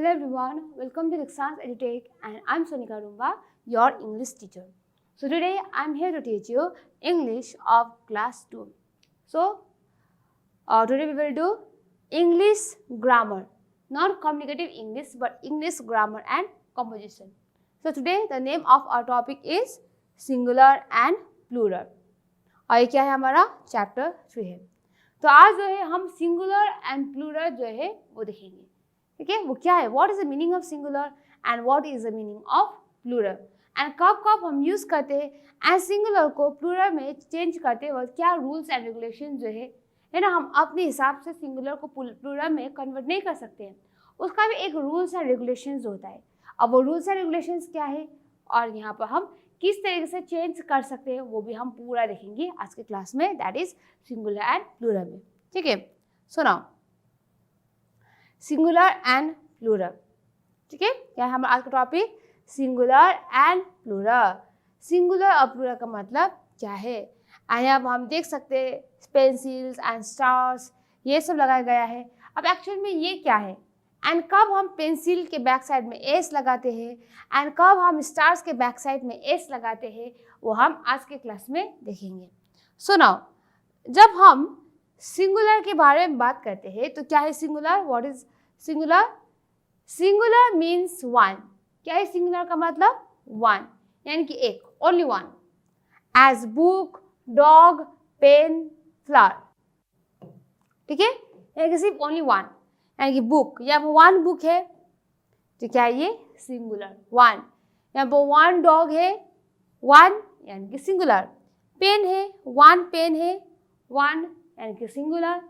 Hello everyone, welcome to Dixon's EduTech and I'm Sonika Rumba, your English teacher. So today I'm here to teach you English of class 2. So today we will do English grammar, not communicative English but English grammar and composition. So today the name of our topic is singular and plural. और ये क्या है हमारा chapter 3 है. तो आज जो है हम सिंगुलर एंड प्लूरल जो है वो देखेंगे. ठीक है, वो क्या है, what is the meaning of singular and what is the meaning of plural and कब कब हम यूज करते हैं एंड सिंगुलर को प्लूरल में चेंज करते वक्त क्या रूल्स एंड रेगुलेशन जो है ना, हम अपने हिसाब से सिंगुलर को प्लूरल में कन्वर्ट नहीं कर सकते हैं. उसका भी एक रूल्स एंड रेगुलेशंस होता है. अब वो रूल्स एंड रेगुलेशंस क्या है और यहाँ पर हम किस तरीके से चेंज कर सकते हैं वो भी हम पूरा देखेंगे आज के क्लास में, that is singular and plural में. ठीक है, so now singular and plural. ठीक है, क्या है हमारा आज का topic, singular and plural. Singular और प्लूरल का मतलब क्या है. एंड अब हम देख सकते हैं पेंसिल्स एंड स्टार्स ये सब लगाया गया है. अब एक्चुअल में ये क्या है एंड कब हम पेंसिल के बैक साइड में एस लगाते हैं एंड कब हम स्टार्स के बैक साइड में एस लगाते हैं वो हम आज के क्लास में देखेंगे. सो नाउ जब हम सिंगुलर के बारे में बात करते हैं तो क्या है singular, what is singular. Singular means one. क्या है सिंगुलर का मतलब, वन यानी कि एक, only one. As book, dog, pen, flower. ठीक है, यानी कि सिर्फ ओनली वन, यानी कि बुक, यहाँ पर वन बुक है तो क्या है ये सिंगुलर, वन. यहाँ पर वन डॉग है, वन यानी कि सिंगुलर. पेन है, वन पेन है, वन यानी कि सिंगुलर.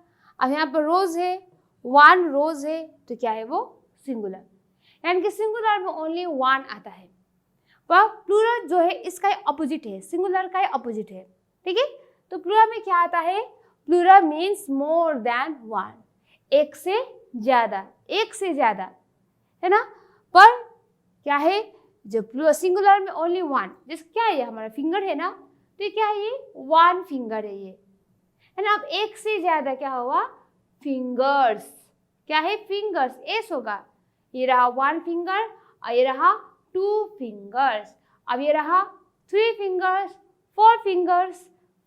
अब यहाँ पर रोज है, वन रोज है तो क्या है वो सिंगुलर, यानी कि सिंगुलर में ओनली वन आता है. पर प्लूरल जो है इसका अपोजिट है, सिंगुलर का अपोजिट है. ठीक है, तो प्लूरल में क्या आता है, plural means more than one, एक से ज्यादा, एक से ज्यादा, है ना. पर क्या है जब सिंगुलर में ओनली वन, जैसे क्या है ये हमारा फिंगर है ना, तो ये क्या है ये वन फिंगर है ये, है ना. अब एक से ज्यादा क्या हुआ, फिंगर्स. क्या है फिंगर्स, एस होगा. ये रहा वन फिंगर और ये रहा टू फिंगर्स. अब ये रहा three fingers, four fingers,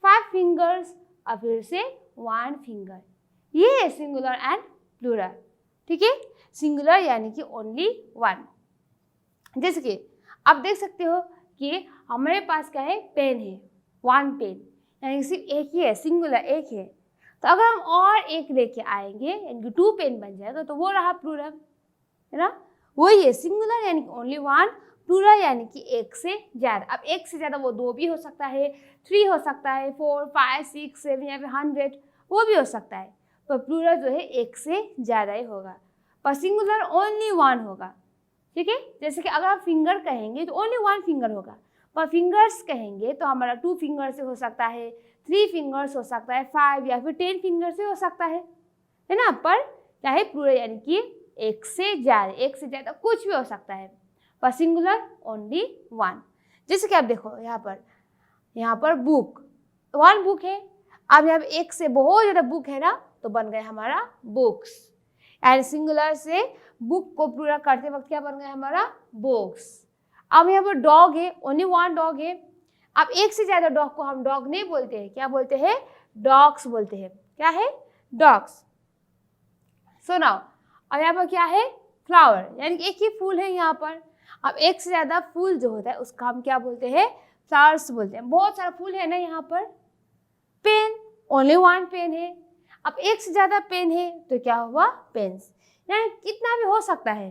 five fingers और फिर से वन फिंगर. ये है सिंगुलर एंड प्लूरल. ठीक है, सिंगुलर यानी कि ओनली वन. जैसे कि आप देख सकते हो कि हमारे पास क्या है, पेन है, वन पेन यानी कि सिर्फ एक ही है, सिंगुलर एक है. तो अगर हम और एक लेके आएंगे यानी कि टू पेन बन जाएगा तो वो रहा प्लूरल, है ना. वही है सिंगुलर यानी कि ओनली वन, प्लूरल यानी कि एक से ज़्यादा. अब एक से ज़्यादा वो दो भी हो सकता है, थ्री हो सकता है, फोर, फाइव, सिक्स, सेवन या फिर 100 वो भी हो सकता है. पर प्लूरल जो है एक से ज़्यादा ही होगा, पर सिंगुलर ओनली वन होगा. ठीक है, जैसे कि अगर आप फिंगर कहेंगे तो ओनली वन फिंगर होगा, पर फिंगर्स कहेंगे तो हमारा टू फिंगर से हो सकता है, थ्री फिंगर्स हो सकता है, 5 या फिर 10 फिंगर से हो सकता है ना. पर क्या है प्लूरल यानी कि एक से ज़्यादा, एक से ज़्यादा कुछ भी हो सकता है, पर सिंगुलर ओनली वन. जैसे कि आप देखो यहाँ पर बुक, वन बुक है. अब यहाँ एक से बहुत ज़्यादा बुक है ना तो बन गया हमारा बुक्स. एंड सिंगुलर से बुक को प्लूरल करते वक्त क्या बन गया हमारा बुक्स. अब यहाँ पर डॉग है, ओनली वन डॉग है. अब एक से ज़्यादा डॉग को हम डॉग नहीं बोलते हैं, क्या बोलते हैं, डॉग्स बोलते हैं. क्या है, डॉग्स. सो नाउ अब यहाँ पर क्या है, फ्लावर यानी कि एक ही फूल है यहाँ पर. अब एक से ज़्यादा फूल जो होता है उसका हम क्या बोलते हैं, फ्लावर्स बोलते हैं. बहुत सारा फूल है ना यहाँ पर. पेन, ओनली वन पेन है. अब एक से ज़्यादा पेन है तो क्या हुआ, पेन्स, यानी कितना भी हो सकता है.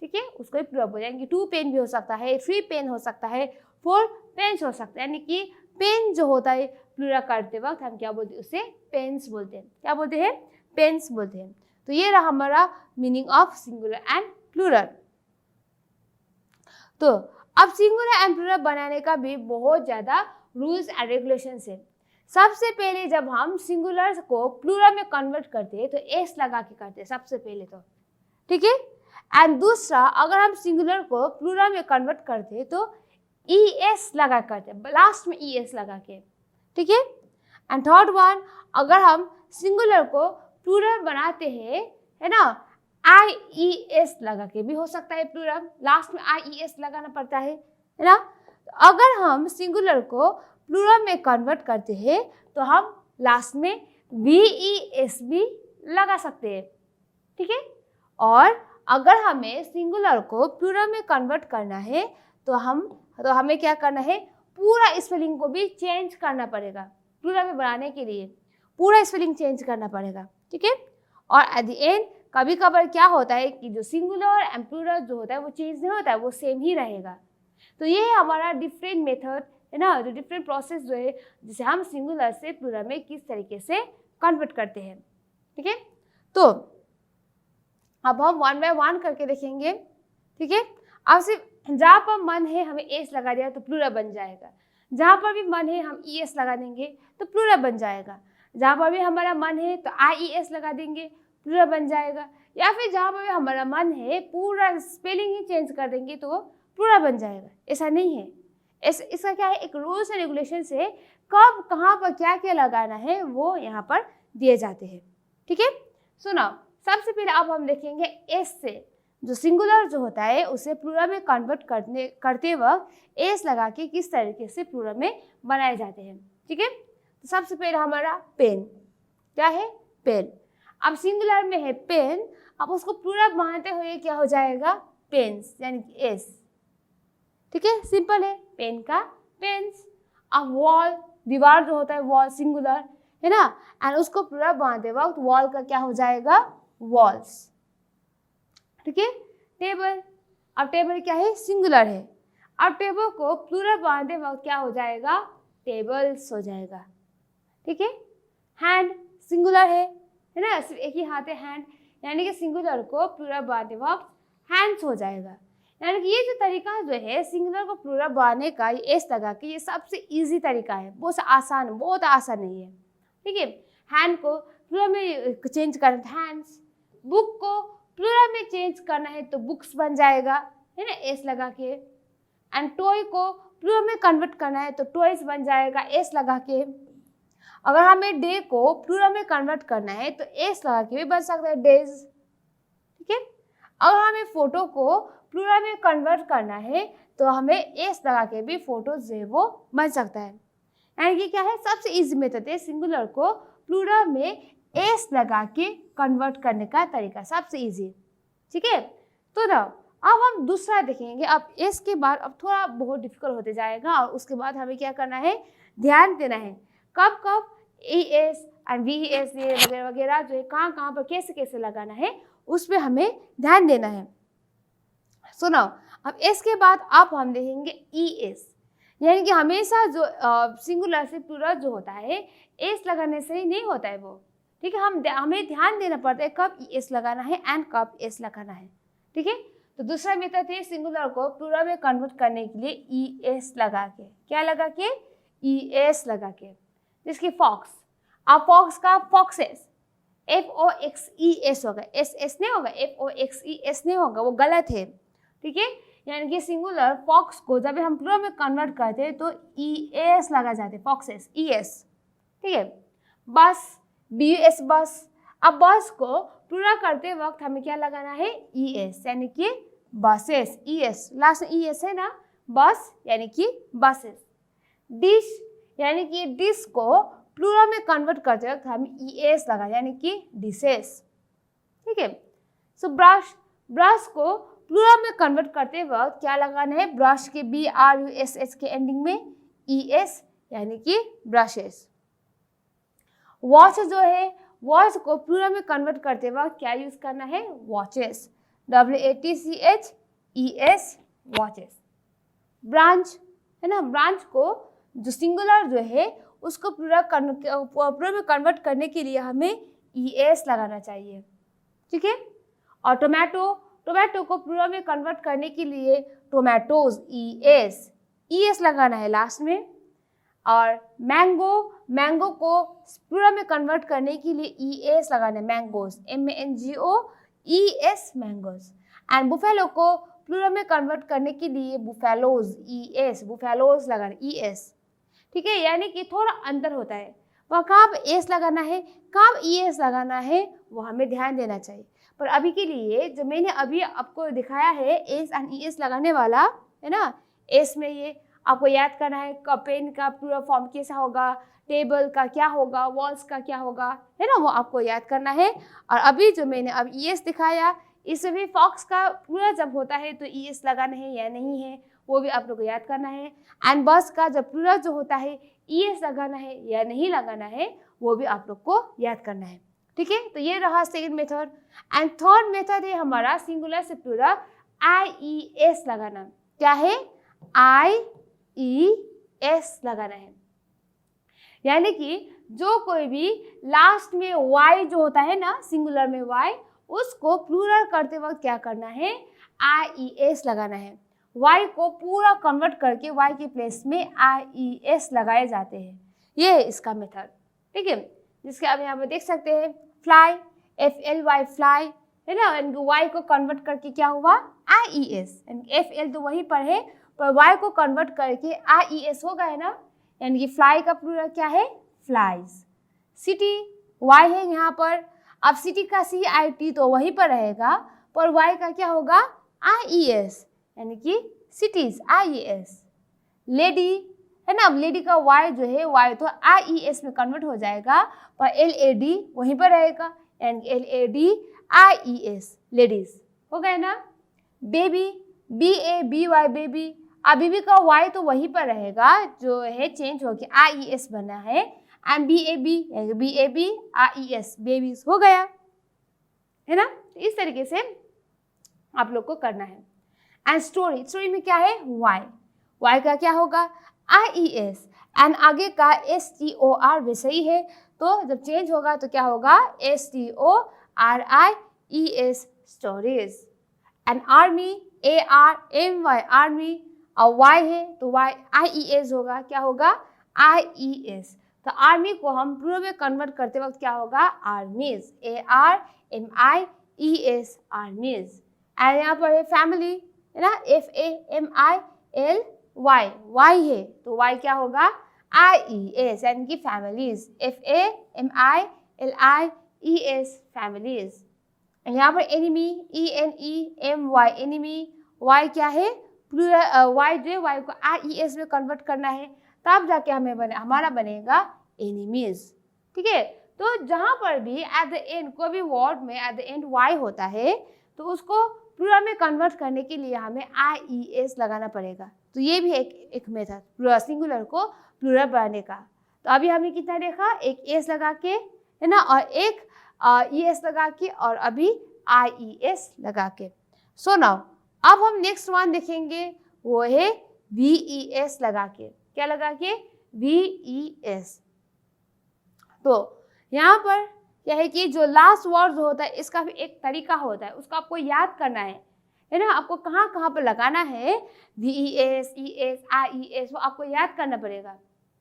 ठीक है, उसको ही प्लूरल बोलते हैं, यानी कि टू पेन भी हो सकता है, थ्री पेन हो सकता है, फोर पेन्स हो सकता है. यानी कि पेन जो होता है प्लूरल करते वक्त हम क्या बोलते हैं, उसे पेन्स बोलते हैं. क्या बोलते हैं, पेन्स बोलते हैं. तो ये रहा हमारा meaning of singular and plural. तो अब सिंगुलर एंड प्लूरल बनाने का भी बहुत ज़्यादा रूल्स एंड रेगुलेशंस है. सबसे पहले जब हम सिंगुलर को प्लूरल में कन्वर्ट करते हैं तो एस लगा के करते हैं सबसे पहले तो. ठीक है, एंड दूसरा अगर हम सिंगुलर को प्लूरल में कन्वर्ट करते हैं तो ई एस लगा करते हैं, लास्ट में ई एस लगा के. ठीक है, एंड थर्ड वन अगर हम सिंगुलर को प्लूरल बनाते हैं, है ना, IES लगा के भी हो सकता है प्लूरल, लास्ट में IES लगाना पड़ता है ना। तो अगर हम सिंगुलर को प्लूरल में कन्वर्ट करते हैं तो हम लास्ट में VES भी लगा सकते हैं, ठीक है। और अगर हमें सिंगुलर को प्लूरल में कन्वर्ट करना है तो हमें क्या करना है, पूरा स्पेलिंग को भी चेंज करना पड़ेगा। प्लूरल में बनाने के लिए पूरा स्पेलिंग चेंज करना पड़ेगा, ठीक है। और एट द एंड कभी कभार क्या होता है कि जो सिंगुलर एंड प्लूरल जो होता है वो चेंज नहीं होता है, वो सेम ही रहेगा। तो ये है हमारा डिफरेंट मेथड है ना, जो डिफरेंट प्रोसेस जो है जिसे हम सिंगुलर से प्लूरल में किस तरीके से कन्वर्ट करते हैं, ठीक है। तो अब हम वन बाय वन करके देखेंगे, ठीक है। अब सिर्फ जहाँ पर मन है हमें एस लगा दिया तो प्लूरल बन जाएगा, जहाँ पर भी मन है हम ES लगा देंगे तो प्लूरल बन जाएगा, जहाँ पर भी हमारा मन है तो IES लगा देंगे प्लूरल बन जाएगा, या फिर जहाँ पर भी हमारा मन है पूरा स्पेलिंग ही चेंज कर देंगे तो वो प्लूरल बन जाएगा। ऐसा नहीं है, इसका क्या है, एक रूल्स एंड रेगुलेशन से कब कहाँ पर क्या क्या लगाना है वो यहाँ पर दिए जाते हैं, ठीक है। सुनो, सबसे पहले अब हम देखेंगे एस से जो सिंगुलर जो होता है उसे प्लूरल में कन्वर्ट करते वक्त एस लगा के किस तरीके से प्लूरल में बनाए जाते हैं, ठीक है। तो सबसे पहले हमारा पेन, क्या है, पेन। अब सिंगुलर में है पेन, अब उसको प्लूरल बनाते हुए क्या हो जाएगा, पेन्स, यानी कि एस, ठीक है, सिंपल है, पेन का पेन्स। अब वॉल, दीवार जो होता है वॉल सिंगुलर है ना, एंड उसको प्लूरल बनाते वक्त वॉल का क्या हो जाएगा, वॉल्स, ठीक है। टेबल, अब टेबल क्या है, सिंगुलर है, अब टेबल को प्लूरल बनाते वक्त क्या हो जाएगा, टेबल्स हो जाएगा, ठीक है। हैंड सिंगुलर है ना, सिर्फ एक ही हाथ है हैंड, यानी कि सिंगुलर को प्लूरल बनाते वक्त हैंड्स हो जाएगा। यानी कि ये जो तरीका जो है सिंगुलर को प्लूरल बनाने का, ये एस लगा के, ये सबसे इजी तरीका है, बहुत आसान नहीं है, ठीक है। हैंड को प्लूरल में चेंज करना है हैंड्स, बुक को प्लूरल में चेंज करना है तो बुक्स बन जाएगा, है ना, एस लगा के। एंड टॉय को प्लूरल में कन्वर्ट करना है तो टॉयज बन जाएगा, एस लगा के। अगर हमें डे को प्लूरल में कन्वर्ट करना है तो एस लगा के भी बन सकता है, डेज, ठीक है। अगर हमें फोटो को प्लूरल में कन्वर्ट करना है तो हमें एस लगा के भी फोटो जो है वो बन सकता है। यानी कि क्या है, सबसे इजी मेथड है सिंगुलर को प्लूरल में एस लगा के कन्वर्ट करने का तरीका, सबसे इजी, ठीक है। तो ना अब हम दूसरा देखेंगे। अब एस के बाद अब थोड़ा बहुत डिफिकल्ट होते जाएगा, और उसके बाद हमें क्या करना है, ध्यान देना है कब कब ES एंड VES ये वगैरह वगैरह जो है कहाँ पर कैसे कैसे लगाना है उस पर हमें ध्यान देना है। सुनो, अब एस के बाद अब हम देखेंगे ES, यानी कि हमेशा जो सिंगुलर से प्लूरल जो होता है एस लगाने से ही नहीं होता है वो, ठीक है। हमें ध्यान देना पड़ता है कब ES लगाना है एंड कब एस लगाना है, ठीक है। तो दूसरा मेथड है सिंगुलर को प्लूरल में कन्वर्ट करने के लिए ES लगा के, क्या लगा के, ES लगा के, जिसकी फॉक्स, अब फॉक्स का फॉक्सेस, FOXES होगा, SS नहीं होगा, FOXES नहीं होगा, वो गलत है, ठीक है। यानी कि सिंगुलर फॉक्स को जब हम प्लूरल में कन्वर्ट करते हैं तो ES लगा जाते हैं, फॉक्सेस, ES, ठीक है। बस, BUS, बस। अब बस को प्लूरल करते वक्त हमें क्या लगाना है, ES, यानी कि बसेस, ES, लास्ट में ES है ना, बस यानी कि बसेस। डिश, यानी कि डिश को प्लूरल में कन्वर्ट करते वक्त हमें ES लगा, यानी कि डिशेस, ठीक है। सो ब्रश, ब्रश को प्लूरल में कन्वर्ट करते वक्त क्या लगाना है, ब्रश के BRUSH के एंडिंग में ES, यानी कि ब्रशेस। वॉच जो है, वॉच को प्लूरल में कन्वर्ट करते वक्त क्या यूज करना है, वॉचेस, WATCHES, वॉचेस। ब्रांच है ना, ब्रांच को जो सिंगुलर जो है उसको प्लूरल में कन्वर्ट करने के लिए हमें ES लगाना चाहिए, ठीक है। और टोमेटो, टोमेटो को प्लूरल में कन्वर्ट करने के लिए टोमेटोज, ES लगाना है लास्ट में। और मैंगो, मैंगो को प्लूरल में कन्वर्ट करने के लिए ES लगाना है, mangoes, MANGOES, mangoes. And buffalo को प्लूरल में कन्वर्ट करने के लिए बुफेलोज, ES, बुफेलोज लगाना, ES, ठीक है। यानी कि थोड़ा अंतर होता है, वह कहाँ पर एस लगाना है, कहाँ ES लगाना है, वो हमें ध्यान देना चाहिए। पर अभी के लिए जो मैंने अभी आपको दिखाया है एस एंड ई एस लगाने वाला है ना, एस में ये आपको याद करना है पेन का प्लूरल फॉर्म कैसा होगा, टेबल का क्या होगा, वॉल्स का क्या होगा, है ना, वो आपको याद करना है। और अभी जो मैंने अब ई एस दिखाया, इसमें भी फॉक्स का प्लूरल जब होता है तो ई एस लगाना है या नहीं है वो भी आप लोग को याद करना है। एंड बस का जब प्लूरल जो होता है ई एस लगाना है या नहीं लगाना है वो भी आप लोग को याद करना है। ठीक है, तो ये रहा second method. And third method है हमारा सिंगुलर से प्लूरल आई ई एस लगाना। क्या है? आई ई एस लगाना है, यानी कि जो कोई भी लास्ट में वाई जो होता है ना, सिंगुलर में वाई, उसको प्लूरल करते वक्त क्या करना है? आई ई एस लगाना है। वाई को पूरा कन्वर्ट करके वाई के प्लेस में आई ई एस लगाए जाते हैं। ये है इसका मेथड। ठीक है, जिसके आप यहाँ पे देख सकते हैं fly, F L Y fly, है ना, वाई को कन्वर्ट करके क्या हुआ? I E S. F L तो वहीं पर है, पर वाई को कन्वर्ट करके आई ई एस हो गया ना, यानी कि फ्लाई का प्लूरल क्या है? फ्लाइज। सिटी वाई है यहाँ पर, अब सिटी का सी आई टी तो वहीं पर रहेगा, पर वाई का क्या होगा? आई ई एस, यानी कि सिटीज, आई ई एस। लेडी है ना, अब लेडी का वाई जो है वाई तो आई ई एस में कन्वर्ट हो जाएगा, पर एल ए डी वहीं पर रहेगा, यानी L A D I E S, ladies हो गए ना। Baby, B A B Y baby, अब बेबी का वाई तो वहीं पर रहेगा जो है चेंज होके आई ई एस बना है, and B A B I E S, babies हो गया, है ना। इस तरीके से आप लोग को करना है। एंड स्टोरी, स्टोरी में क्या है? वाई, वाई का क्या होगा? आई ई एस, एंड आगे का एस टी ओ आर वैसे ही है, तो जब चेंज होगा तो क्या होगा? S T O R I E S, stories. And army, A R M Y, army, और वाई है तो वाई आई ई एस होगा, क्या होगा? आई ई एस। तो आर्मी को हम प्लूरल में कन्वर्ट करते वक्त क्या होगा? Armies, A R M I E S, armies. And यहाँ पर है फैमिली, है ना, F A M I L Y, Y है तो वाई क्या होगा? आई ई एस, यानी कि families, F A M I L I E S, families. यहाँ पर enemy, E N E M Y, enemy, Y क्या है? प्लूरल, वाई जो है वाई को आई ई एस में कन्वर्ट करना है, तब जाके हमारा बनेगा एनिमीज। ठीक है, तो जहाँ पर भी एट द एंड कोई भी वर्ड में एट द एंड वाई होता है तो उसको प्लूरल में कन्वर्ट करने के लिए हमें आई ई एस लगाना पड़ेगा। तो ये भी एक मेथड प्लूरल सिंगुलर को प्लूरल बनाने का। तो अभी हमने कितना देखा? एक एस लगा के, है ना, और एक ई एस लगा के, और अभी आई ई एस लगा के। सो नाउ अब हम नेक्स्ट वन देखेंगे, वो है वी ई एस लगा के। क्या लगा के? We E S. तो यहाँ पर क्या है कि जो लास्ट वर्ड जो होता है इसका भी एक तरीका होता है, उसको आपको याद करना है ना, आपको कहाँ कहाँ पर लगाना है V E S, E S, I E S, वो आपको याद करना पड़ेगा।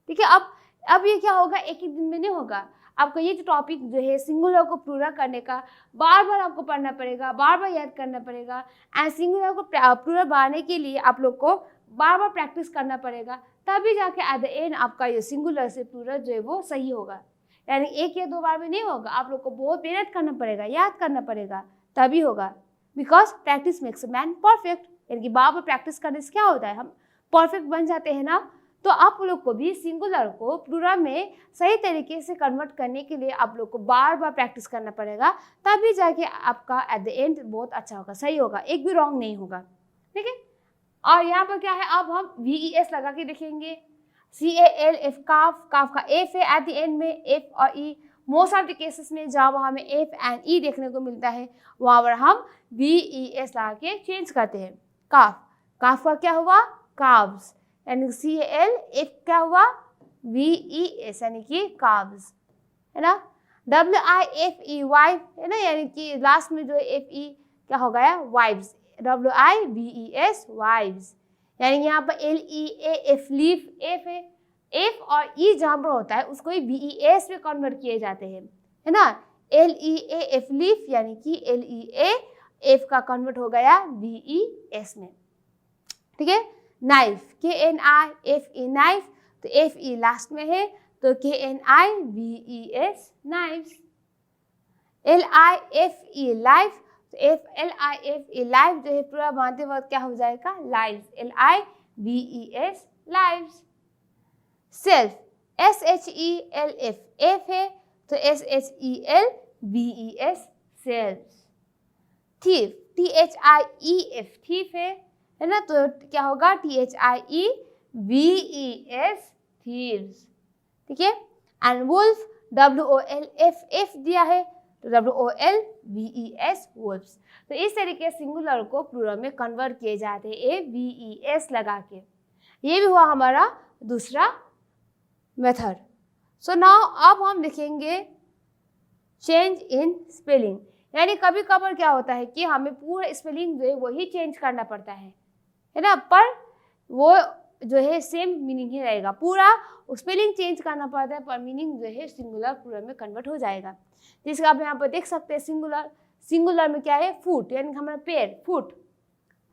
ठीक है, अब ये क्या होगा? एक ही दिन में नहीं होगा, आपको ये जो टॉपिक जो है सिंगुलर को प्लूरल करने का बार बार आपको पढ़ना पड़ेगा, बार बार याद करना पड़ेगा। एंड सिंगुलर को प्लूरल बनाने के लिए आप लोग को बार बार प्रैक्टिस करना पड़ेगा, तभी जाके एट द एंड आपका ये सिंगुलर से प्लूरल जो है वो सही होगा। यानी एक या दो बार में नहीं होगा, आप लोग को बहुत मेहनत करना पड़ेगा, याद करना पड़ेगा, तभी होगा। Because practice makes a man perfect, यानी कि बार बार प्रैक्टिस करने से क्या होता है? हम परफेक्ट बन जाते हैं ना। तो आप लोग को भी सिंगुलर को प्लूरल में सही तरीके से कन्वर्ट करने के लिए आप लोग को बार बार प्रैक्टिस करना पड़ेगा, तभी जाके आपका एट द एंड बहुत अच्छा होगा, सही होगा, एक भी रॉन्ग नहीं होगा। ठीक है, और यहाँ पर क्या है? अब हम वी ई एस लगा के देखेंगे। सी ए एल एफ, काफ, काफ का एफ है एट द एंड में, एफ और ई। मोस्ट ऑफ द केसेस में जहाँ हमें एफ एंड ई देखने को मिलता है वहाँ पर हम वी ई एस लगा के चेंज करते हैं। काफ, काफ का क्या हुआ? काव्स, यानी सी ए एल एफ क्या हुआ? वी ई एस, यानी कि काव्स, है ना। W I F E, wife, है ना, यानी कि लास्ट में जो एफ ई क्या हो गया? Wives, W I V E S, wives. यानी यहाँ पर L E A F, leaf, F है, एफ और ई जहाँ पर होता है उसको ही वी ई एस में कन्वर्ट किए जाते हैं, है ना। L E A F, leaf, यानी कि एल ई ए एफ का कन्वर्ट हो गया वी ई एस में। ठीक है, knife, K N I F E, knife, तो एफ ई लास्ट में है तो K N I V E S, knives. LIFE life, LIFE life जो है पूरा बांधते वक्त क्या हो जाएगा? Lives, LIVES lives. Shelf, SHELF F है तो SHELVES shelf. Thief, THIEF thief है ना, तो क्या होगा? THIEVES थीव्स, ठीक है। एंड वुल्फ, WOLF दिया है तो WOLVES वुल्फ्स। तो इस तरीके सिंगुलर को प्लूरल में कन्वर्ट किए जाते हैं VES लगा के। ये भी हुआ हमारा दूसरा मेथड। सो नाउ अब हम देखेंगे चेंज इन स्पेलिंग, यानी कभी कभार क्या होता है कि हमें पूरा स्पेलिंग जो है वही चेंज करना पड़ता है ना, पर वो जो है सेम मीनिंग ही रहेगा। पूरा स्पेलिंग चेंज करना पड़ता है पर मीनिंग जो है सिंगुलर प्लूरल में कन्वर्ट हो जाएगा। जिसका आप यहाँ पर देख सकते हैं सिंगुलर में क्या है? फुट, यानी हमारा पैर, फुट।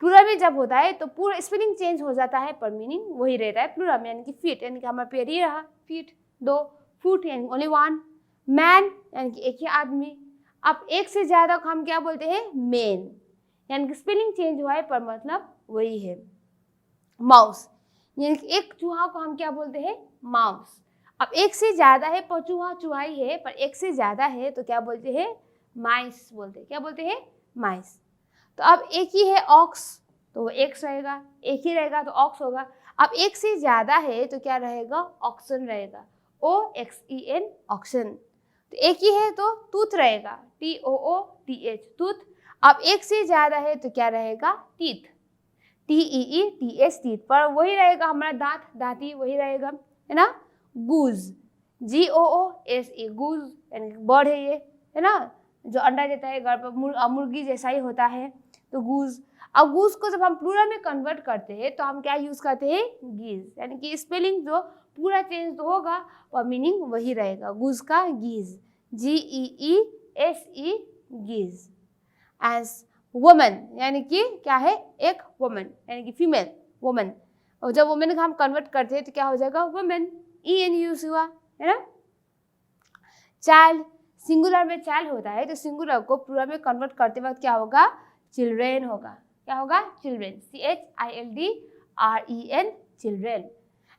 प्लूरल में जब होता है तो पूरा स्पेलिंग चेंज हो जाता है पर मीनिंग वही रहता है प्लूरल में, यानी कि फीट, यानी कि हमारा पैर ही रहा, फीट 2, फुट यानी ओनली 1, मैन यानी कि एक ही आदमी। अब एक से ज़्यादा को हम क्या बोलते हैं? मेन, यानी कि स्पेलिंग चेंज हुआ है पर मतलब वही है। माउस, यानी कि एक चूहा को हम क्या बोलते हैं? माउस। अब एक से ज़्यादा है पर चूहा चूहाई है, पर एक से ज़्यादा है तो क्या बोलते हैं? माइस बोलते हैं। क्या बोलते हैं? माइस। तो अब एक ही है ऑक्स तो वो एक्स रहेगा, एक ही रहेगा तो ऑक्स होगा। अब एक से ज़्यादा है तो क्या रहेगा? ऑक्सन रहेगा, OXEN ऑक्सन। तो एक ही है तो टूथ रहेगा, TOOTH टूथ। अब एक से ज़्यादा है तो क्या रहेगा? टीथ, TEETH टीथ, पर वही रहेगा हमारा दांत, दांती वही रहेगा, है ना। गूज, GOOSE गूज, यानी बर्ड है ये, है ना, जो अंडा देता है घर पर, मुर्गी जैसा ही होता है तो गूज। अब गूज को जब हम प्लूरल में कन्वर्ट करते हैं तो हम क्या यूज़ करते हैं? गीज, यानी कि स्पेलिंग जो पूरा चेंज तो होगा और मीनिंग वही रहेगा। गूज का गीज, GEESE गीज। एज वुमन, यानी कि क्या है? एक वुमन, यानी कि फीमेल वुमन। और जब वुमेन का हम कन्वर्ट करते हैं तो क्या हो जाएगा? वुमेन, EN यूज हुआ, है ना। चाइल्ड, सिंगुलर में चाइल्ड होता है तो सिंगुलर को प्लूरल में कन्वर्ट करते वक्त क्या होगा? चिल्ड्रेन होगा। क्या होगा? Children, CHILDREN children.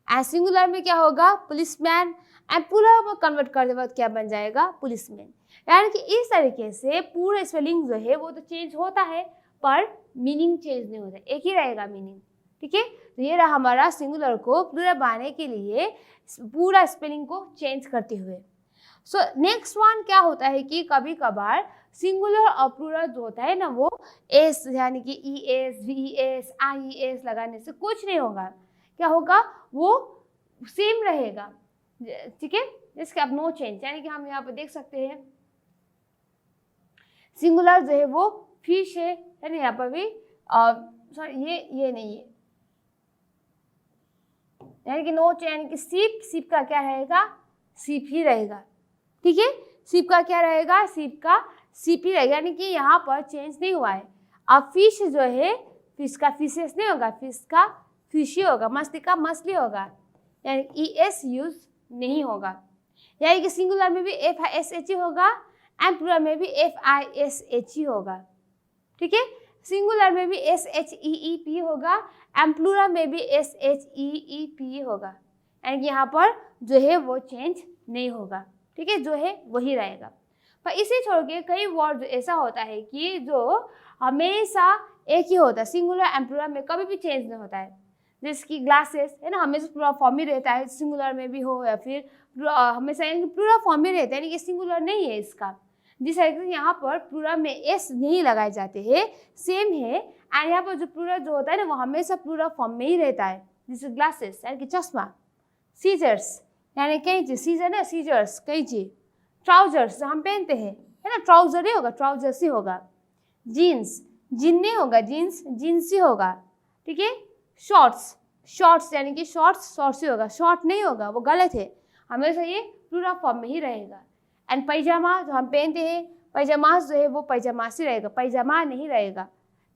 And singular में क्या होगा? पुलिसमैन। एंड प्लूरल में कन्वर्ट करते वक्त क्या बन जाएगा? पुलिसमैन। यानी कि इस तरीके से पूरा स्पेलिंग जो है वो तो चेंज होता है पर मीनिंग चेंज नहीं होता, एक ही रहेगा मीनिंग, ठीक है। तो ये रहा हमारा सिंगुलर को प्लूरल बनाने के लिए पूरा स्पेलिंग को चेंज करते हुए। सो नेक्स्ट वन क्या होता है कि कभी कभार सिंगुलर और प्लूरल जो होता है ना वो एस, यानी कि ES, VES, IES लगाने से कुछ नहीं होगा। क्या होगा? वो सेम रहेगा, ठीक है। इसके अब नो चेंज, यानी कि हम यहाँ पर देख सकते हैं सिंगुलर जो है वो फिश है ना, यहाँ पर भी सॉरी ये नहीं है, यानी कि नो चेंज, यानी कि सीप का क्या रहेगा? सीप ही रहेगा, ठीक है। सीप का क्या रहेगा? सीप का सीप ही रहेगा, यानी कि यहाँ पर चेंज नहीं हुआ है। अब फिश जो है फिश का फिशेस नहीं होगा, फिश का फिश ही होगा, मछली का मछली होगा, यानी ES यूज नहीं होगा। यानी कि सिंगुलर में भी FISH होगा एंड प्लूरल में भी FISH होगा, ठीक है। सिंगुलर में भी SHEEP होगा एंड प्लूरल में भी SHEEP होगा, यानी कि यहाँ पर जो है वो चेंज नहीं होगा, ठीक है, जो है वही रहेगा। पर इसे छोड़ के कई वर्ड ऐसा होता है कि जो हमेशा एक ही होता है, सिंगुलर एंड प्लूरल में कभी भी चेंज नहीं होता है। जैसे कि ग्लासेस है ना, हमेशा प्लूरल फॉर्म ही रहता है, सिंगुलर में भी हो या फिर हमेशा प्लूरल फॉर्म ही रहता है, यानी कि सिंगुलर नहीं है इसका। जिस तरीके से यहाँ पर प्लूरल में S नहीं लगाए जाते हैं, सेम है। एंड यहाँ पर जो प्लूरल जो होता है ना वो हमेशा प्लूरल फॉर्म में ही रहता है। जैसे ग्लासेस यानी कि चश्मा, सीजर्स यानी कैंची, सीजर ना सीजर्स कैंची, ट्राउजर्स हम पहनते हैं है ना, ट्राउजर ही होगा, ट्राउजर्स ही होगा। जीन्स, जीन नहीं होगा, जीन्स जीन्स ही होगा, ठीक है। शॉर्ट्स, शॉर्ट्स यानी कि शॉर्ट्स शॉर्ट्स ही होगा, शॉर्ट नहीं होगा, वो गलत है, हमेशा ये प्लूरल फॉर्म में ही रहेगा। एंड पैजामा जो हम पहनते हैं, पैजामास जो है वो पैजामास ही रहेगा, पैजामा नहीं रहेगा,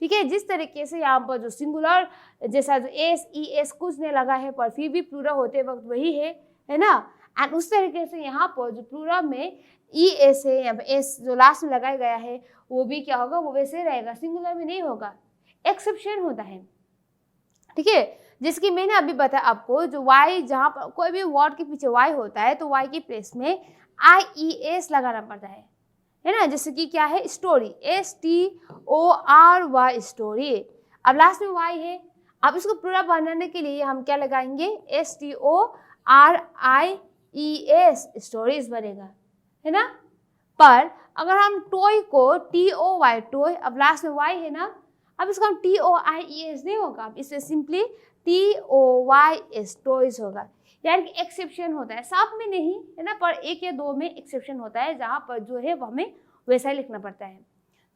ठीक है। जिस तरीके से यहाँ पर जो सिंगुलर जैसा जो S, ES कुछ नहीं लगा है पर फिर भी प्लूरल होते वक्त वही है ना। एंड उस तरीके से यहाँ पर जो प्लूरल में ई एस है, यहाँ पे एस जो लास्ट में लगाया गया है वो भी क्या होगा, वो वैसे रहेगा, सिंगुलर में नहीं होगा, एक्सेप्शन होता है। ठीक है, जिसकी मैंने अभी बताया आपको, जो वाई, जहाँ पर कोई भी वर्ड के पीछे वाई होता है तो वाई की प्लेस में आई ई एस लगाना पड़ता है ना। जैसे कि क्या है, स्टोरी, STORY, स्टोरी। अब लास्ट में वाई है, अब इसको पूरा बनाने के लिए हम क्या लगाएंगे, STORIES, स्टोरीज बनेगा, है ना। पर अगर हम टॉय को TOY, टॉय, अब लास्ट में वाई है ना, अब इसको हम TOIES नहीं होगा, अब इससे सिंपली TOYS, टॉयज होगा। यानी कि एक्सेप्शन होता है, सब में नहीं है ना, पर एक या दो में एक्सेप्शन होता है, जहाँ पर जो है वो हमें वैसा ही लिखना पड़ता है।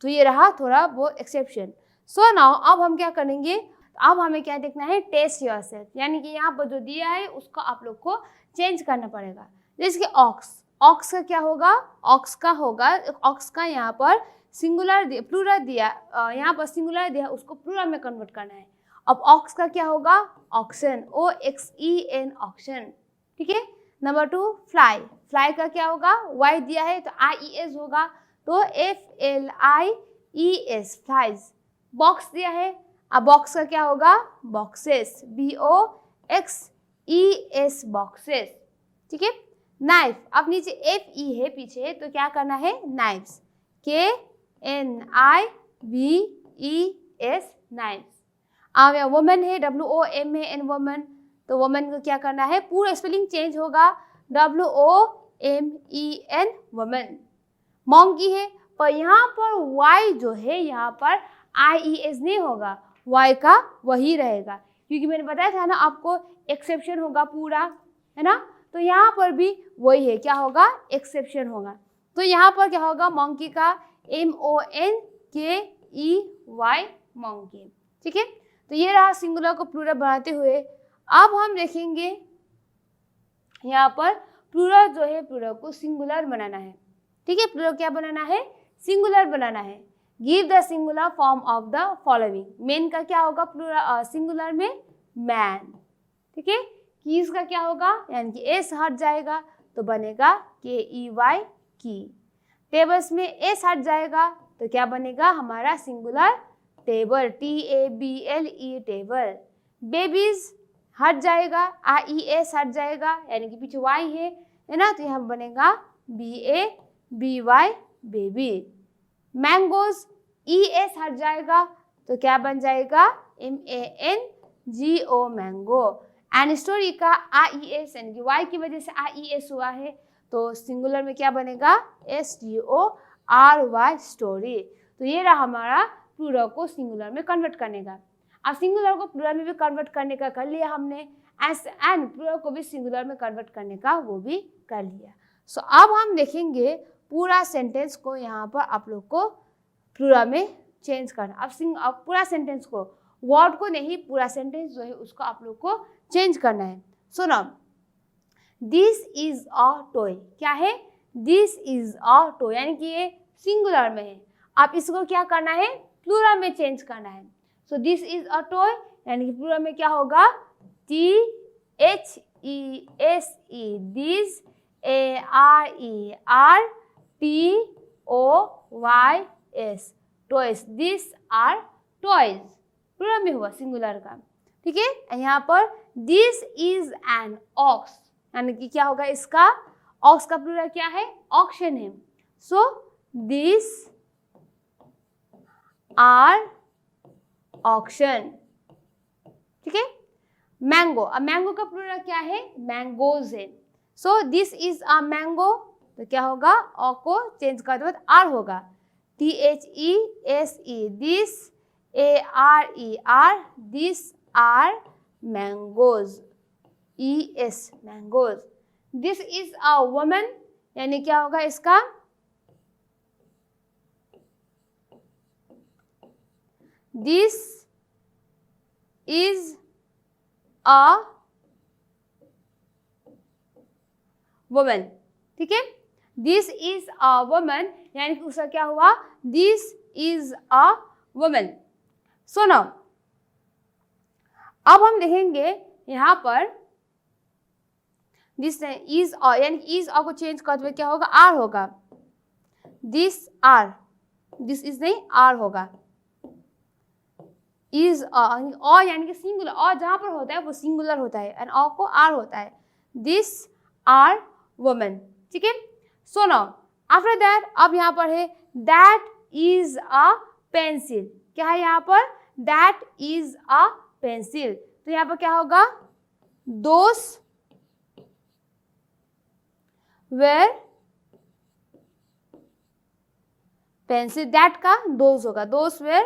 तो ये रहा थोड़ा वो एक्सेप्शन। सो नाउ अब हम क्या करेंगे, अब हमें क्या देखना है, टेस्ट योरसेल्फ, यानी कि यहाँ पर जो दिया है उसको आप लोग को चेंज करना पड़ेगा। जैसे कि ऑक्स, ऑक्स का क्या होगा, ऑक्स का होगा, ऑक्स का यहाँ पर सिंगुलर दिया, प्लूरल दिया, यहाँ पर सिंगुलर दिया, उसको प्लूरल में कन्वर्ट करना है। अब ऑक्स का क्या होगा, ऑक्शन, OXEN, ऑक्शन। ठीक है। नंबर 2 फ्लाई, फ्लाई का क्या होगा, वाई दिया है तो IES होगा, तो FLIES, फ्लाइज। बॉक्स दिया है, अब बॉक्स का क्या होगा, बॉक्सेस, BOXES, बॉक्सेस। ठीक है। नाइफ, अब नीचे FE है पीछे, तो क्या करना है, नाइफ्स, KNIVES, नाइफ्स। अब यहाँ वुमेन है, WOMAN, वुमेन, तो वुमेन को क्या करना है, पूरा स्पेलिंग चेंज होगा, WOMEN, वुमेन। मॉन्की है, पर यहाँ पर वाई जो है यहाँ पर IES नहीं होगा, वाई का वही रहेगा, क्योंकि मैंने बताया था ना आपको, एक्सेप्शन होगा पूरा, है ना। तो यहाँ पर भी वही है, क्या होगा, एक्सेप्शन होगा। तो यहाँ पर क्या होगा, मॉन्की का MONKEY, मॉन्की। ठीक है। तो ये रहा सिंगुलर को प्लूरल बनाते हुए। अब हम देखेंगे यहाँ पर प्लूरल जो है, प्लूरल को सिंगुलर बनाना है। ठीक है, प्लूरल क्या बनाना है, सिंगुलर बनाना है। Give the singular form of the following, main का क्या होगा प्लूरल सिंगुलर में, मैन। ठीक है। कीज का क्या होगा, यानी कि एस हट जाएगा तो बनेगा KEY, की। टेबल्स में एस हट जाएगा तो क्या बनेगा हमारा singular table, TABLE, table. Babies हट जाएगा, IES हट जाएगा, यानी कि पीछे वाई है ना, तो यहाँ बनेगा BABY, बेबी। मैंगोज ES हट जाएगा तो क्या बन जाएगा, MANGO, मैंगो। एंड स्टोरी का IES, यानी कि वाई की वजह से IES हुआ है, तो सिंगुलर में क्या बनेगा, STORY, स्टोरी। तो ये रहा हमारा प्लूरल को सिंगुलर में कन्वर्ट करने का। अब सिंगुलर को प्लूरल में भी कन्वर्ट करने का कर लिया हमने, एंड प्लूरल को भी सिंगुलर में कन्वर्ट करने का वो भी कर लिया। सो अब हम देखेंगे पूरा सेंटेंस को यहाँ पर आप लोग को प्लूरल में चेंज करना। अब पूरा सेंटेंस को, वर्ड को नहीं, पूरा सेंटेंस जो है उसको आप लोग को चेंज करना है। So now, this is a toy, क्या है, दिस इज अ टॉय, यानी कि ये सिंगुलर में है। आप इसको क्या करना है, प्लूरल में चेंज करना है। So this is a toy, यानी कि प्लूरल में क्या होगा, THESE, this, ARERTOYS, toys, this are toys, plural में हुआ सिंगुलर का। ठीक है। यहाँ पर दिस इज एन ऑक्स, यानी कि क्या होगा इसका, ऑक्स का प्लूरल क्या है, ऑक्शन है। So this are oxen. ठीक है। मैंगो, अब मैंगो का प्लूरल क्या है, मैंगोज है। So this is a mango, तो क्या होगा, ऑ को चेंज कर दो, आर होगा, THESE, this, ARER, this are mangoes, ES, mangoes. This is a woman, यानी क्या होगा इसका, दिस इज अ वुमन। ठीक है। दिस इज अ वुमन, यानी कि उसका क्या हुआ, this is a woman. So now, अब हम देखेंगे यहाँ पर दिस इज अ, यानी इज अ को चेंज करते हुए क्या होगा, आर होगा, दिस आर, दिस इज नहीं आर होगा, इज अ यानी कि सिंगुलर, अ जहां पर होता है वो सिंगुलर होता है एंड अ को आर होता है, दिस आर वुमेन, ठीक है। सो नाउ आफ्टर दैट अब यहाँ पर है दैट इज अ पेंसिल, क्या है यहाँ पर, दैट इज अ पेंसिल, तो यहाँ पर क्या होगा, दोस वेर पेंसिल, दैट का दोस होगा, दोस वेर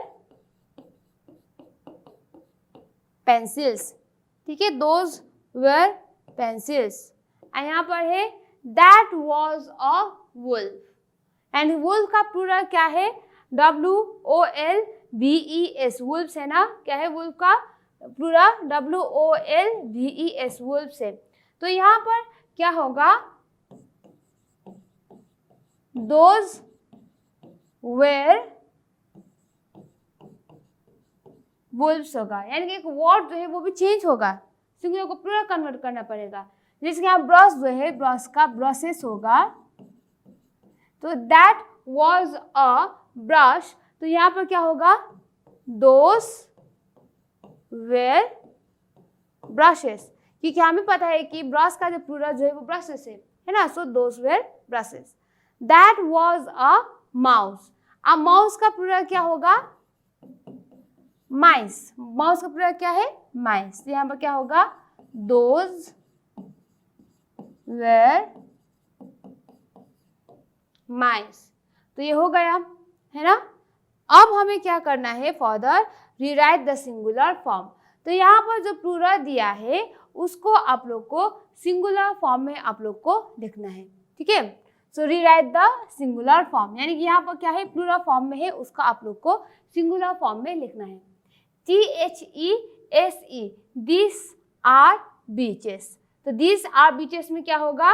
पेंसिल्स, ठीक है, दोज वेर पेंसिल्स। एंड यहाँ पर है that was a wolf, and wolf का प्लूरल क्या है, WOLVES, वुल्फ्स है ना, क्या है वुल्फ का प्लूरल, WOLVES, वुल्फ्स है। तो यहाँ पर क्या होगा, दोज वेर वुल्फ्स होगा, यानी कि एक वर्ड जो है वो भी चेंज होगा, सिंगुलर को प्लूरल कन्वर्ट करना पड़ेगा। जिसके यहाँ ब्रश जो है, ब्रश का ब्रशेस होगा, तो दैट वॉज अ ब्रश, तो यहाँ पर क्या होगा, दोस वेर ब्रशेस, क्योंकि हमें पता है कि ब्रश का जो प्लूरल जो है वो ब्रशेस है ना, so those were brushes. That was a mouse, अब माउस का प्लूरल क्या होगा, माइस, माउस का प्लूरल क्या है, माइस, तो यहाँ पर क्या होगा, दोज वेर माइस, तो ये हो गया है ना। अब हमें क्या करना है, further rewrite the singular form, तो यहाँ पर जो प्लूरल दिया है उसको आप लोग को सिंगुलर फॉर्म में आप लोग को लिखना है, ठीक है। सो रीराइट द सिंगुलर फॉर्म, यानी कि यहाँ पर क्या है, प्लूरल फॉर्म में है, उसका आप लोग को सिंगुलर फॉर्म में लिखना है। THESE, दिस आर बीचेस, तो दिस आर बीचेस में क्या होगा,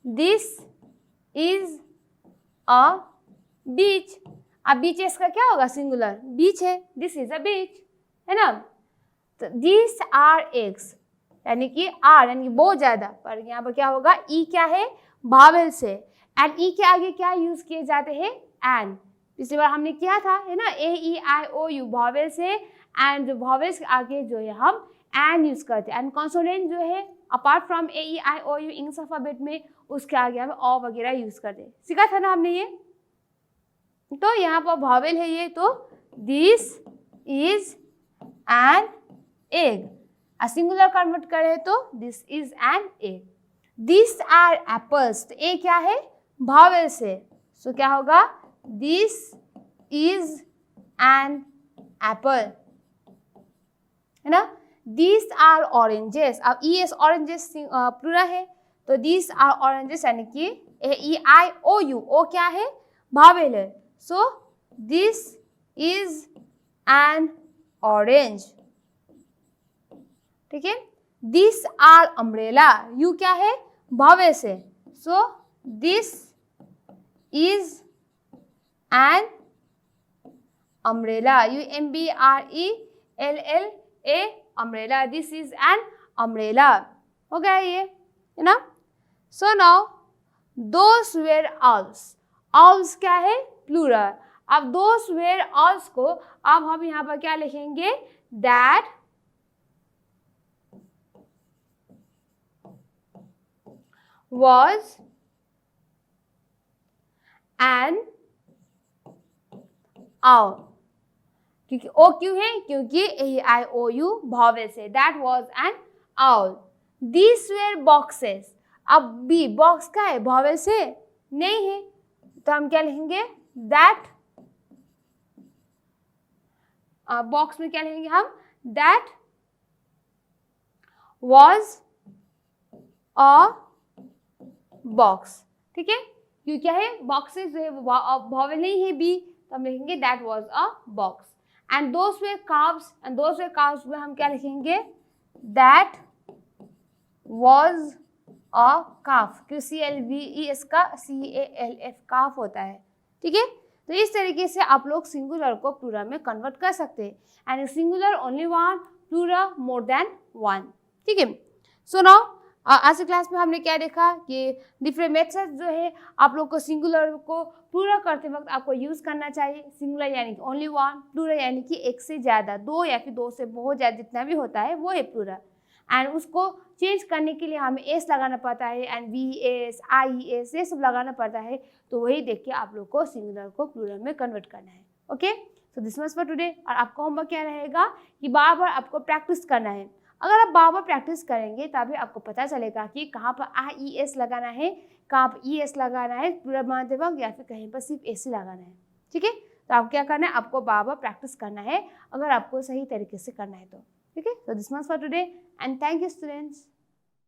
दिस इज अ बीच, अब बीचेस का क्या होगा, सिंगुलर, बीच है, दिस इज अ बीच, है ना। तो दिस आर एग्स, यानी कि आर यानी कि बहुत ज्यादा, पर यहाँ पर क्या होगा, ई क्या है, भावेल से, एंड ई के आगे क्या यूज किए जाते हैं, एंड, पिछली बार हमने किया था है ना, AEIOU भावेल से, एंड जो भावेल्स के आगे जो है हम एंड यूज करते हैं, एंड कॉन्सोनेंट जो है apart from AEIOU English alphabet में, उसके आगे हम अ वगैरह यूज करते हैं, सीखा था ना हमने ये। तो यहाँ पर भावेल है ये, तो this is an egg, singular convert करें तो this is an egg. This are apples, तो ए क्या है, भावेल से, सो क्या होगा, दिस इज एन एप्पल, है ना। दिस आर ऑरेंजेस, अब ES ऑरेंजेस प्लूरल है, तो दिस आर ऑरेंजेस, यानी कि AEIOU, ओ क्या है, भावेल है, so this is N orange, ठीक है। दिस आर अम्ब्रेला, यू क्या है, भावेल से, सो this is an umbrella, UMBRELLA, umbrella, this is an umbrella, हो गया ये, है ना। सो नाउ दोस वेर ऑल्स, ऑल्स क्या है, प्लूरल, अब दोस वेर ऑल्स को अब हम यहाँ पर क्या लिखेंगे, दैट was an owl, क्योंकि ओ क्यों है, क्योंकि AEIOU भावेल से, that was an owl. This were boxes, अब बी बॉक्स का है, भावेल से नहीं है, तो हम क्या लिखेंगे, दैट, बॉक्स में क्या लिखेंगे हम, दैट वॉज अ बॉक्स, ठीक है, क्यों क्या है, बॉक्सेस जो है वो भावेल नहीं है बी, तो हम लिखेंगे that was a box. And those were cows, and those were cows में हम क्या लिखेंगे, दैट वाज अ काफ, क्यों CLVES का CALF काफ होता है, ठीक है। तो इस तरीके से आप लोग सिंगुलर को प्लूरल में कन्वर्ट कर सकते हैं, and singular only one, plural more than one, ठीक है। सो नाउ आज की क्लास में हमने क्या देखा कि डिफरेंट मेथड्स जो है आप लोग को सिंगुलर को प्लूरल करते वक्त आपको यूज़ करना चाहिए। सिंगुलर यानी कि ओनली वन, प्लूरल यानी कि एक से ज़्यादा, दो या फिर दो से बहुत ज़्यादा जितना भी होता है वो है प्लूरल। एंड उसको चेंज करने के लिए हमें एस लगाना पड़ता है and V S, I S ये सब लगाना पड़ता है। तो वही देख के आप लोग को सिंगुलर को प्लूरल में कन्वर्ट करना है। Okay, so this much for today. और आपका होमवर्क क्या रहेगा कि बार बार आपको प्रैक्टिस करना है। अगर आप बार बार प्रैक्टिस करेंगे तभी आपको पता चलेगा कि कहाँ पर आई ई एस लगाना है, कहाँ पर ई एस लगाना है प्लूरल बनाते वक्त, या फिर कहीं पर सिर्फ एस ही लगाना है। ठीक है, तो आपको क्या करना है, आपको बार बार प्रैक्टिस करना है अगर आपको सही तरीके से करना है तो। ठीक है, so this much for today and thank you students.